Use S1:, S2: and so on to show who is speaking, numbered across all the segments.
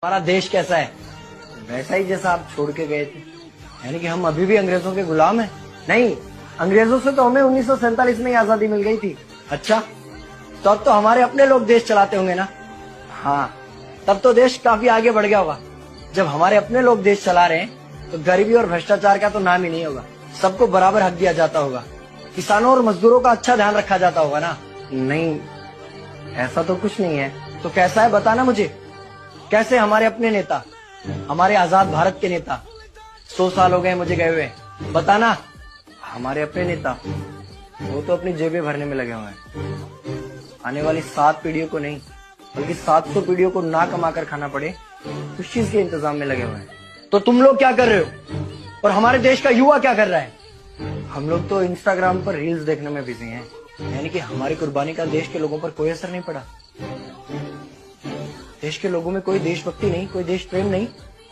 S1: हमारा देश कैसा है? वैसा ही जैसा आप छोड़ के गए थे। यानी कि हम अभी भी अंग्रेजों के गुलाम हैं? नहीं, अंग्रेजों से तो हमें 1947 में ही आजादी मिल गई थी। अच्छा, तो अब तो हमारे अपने लोग देश चलाते होंगे ना? हाँ, तब तो देश काफी आगे बढ़ गया होगा। जब हमारे अपने लोग देश चला रहे हैं तो गरीबी और भ्रष्टाचार का तो नाम ही नहीं होगा। सबको बराबर हक दिया जाता होगा, किसानों और मजदूरों का अच्छा ध्यान रखा जाता होगा ना? नहीं, ऐसा तो कुछ नहीं है। तो कैसा है बताना मुझे। कैसे हमारे अपने नेता, हमारे आजाद भारत के नेता, 100 साल हो गए मुझे गए हुए, बताना। हमारे अपने नेता वो तो अपनी जेबें भरने में लगे हुए हैं। आने वाली 7 पीढ़ियों को नहीं बल्कि 700 पीढ़ियों को ना कमा कर खाना पड़े उस चीज के इंतजाम में लगे हुए हैं। तो तुम लोग क्या कर रहे हो और हमारे देश का युवा क्या कर रहा है? हम लोग तो इंस्टाग्राम पर रील्स देखने में बिजी हैं। यानी कि हमारी कुर्बानी का देश के लोगों पर कोई असर नहीं पड़ा। देश के लोगों में कोई देशभक्ति नहीं, कोई देश प्रेम नहीं।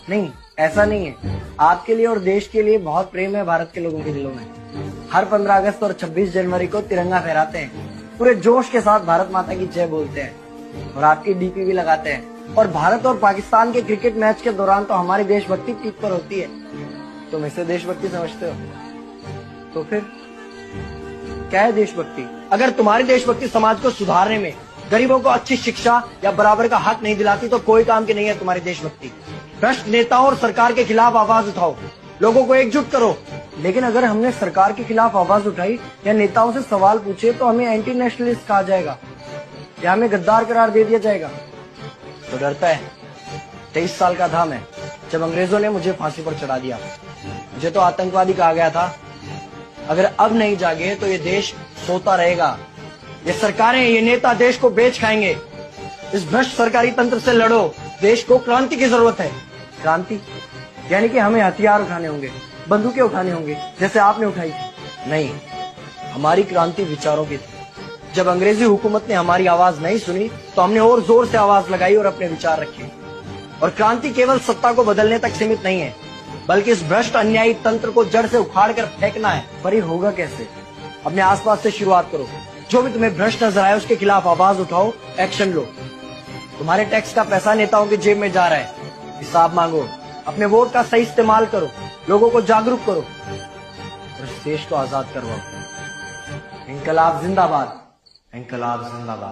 S1: नहीं, ऐसा नहीं है। आपके लिए और देश के लिए बहुत प्रेम है भारत के लोगों के दिलों में। हर 15 अगस्त और 26 जनवरी को तिरंगा फहराते हैं, पूरे जोश के साथ भारत माता की जय बोलते हैं और आपकी डीपी भी लगाते हैं। और भारत और पाकिस्तान के क्रिकेट मैच के दौरान तो हमारी देशभक्ति पीक पर होती है। तुम इसे देशभक्ति समझते हो? तो फिर क्या है देशभक्ति? अगर तुम्हारी देशभक्ति समाज को सुधारने में, गरीबों को अच्छी शिक्षा या बराबर का हक नहीं दिलाती तो कोई काम की नहीं है तुम्हारी देशभक्ति। भ्रष्ट नेताओं और सरकार के खिलाफ आवाज उठाओ, लोगों को एकजुट करो। लेकिन अगर हमने सरकार के खिलाफ आवाज उठाई या नेताओं से सवाल पूछे तो हमें एंटी नेशनलिस्ट कहा जाएगा या हमें गद्दार करार दे दिया जाएगा। तो डरता है। 23 साल का था मैं जब अंग्रेजों ने मुझे फांसी पर चढ़ा दिया। मुझे तो आतंकवादी कहा गया था। अगर अब नहीं जागे तो ये देश सोता रहेगा। ये सरकारें, ये नेता देश को बेच खाएंगे। इस भ्रष्ट सरकारी तंत्र से लड़ो। देश को क्रांति की जरूरत है। क्रांति यानी कि हमें हथियार उठाने होंगे, बंदूकें उठानी होंगी जैसे आपने उठाई थी। नहीं, हमारी क्रांति विचारों की थी। जब अंग्रेजी हुकूमत ने हमारी आवाज नहीं सुनी तो हमने और जोर से आवाज लगाई और अपने विचार रखे। और क्रांति केवल सत्ता को बदलने तक सीमित नहीं है, बल्कि इस भ्रष्ट अन्यायी तंत्र को जड़ से उखाड़ कर फेंकना है। पर ये होगा कैसे? अपने आसपास से शुरुआत करो। जो भी तुम्हें भ्रष्ट नजर आए उसके खिलाफ आवाज उठाओ, एक्शन लो। तुम्हारे टैक्स का पैसा नेताओं की जेब में जा रहा है, हिसाब मांगो। अपने वोट का सही इस्तेमाल करो, लोगों को जागरूक करो और इस देश को आजाद करवाओ। इंकलाब जिंदाबाद, इंकलाब जिंदाबाद।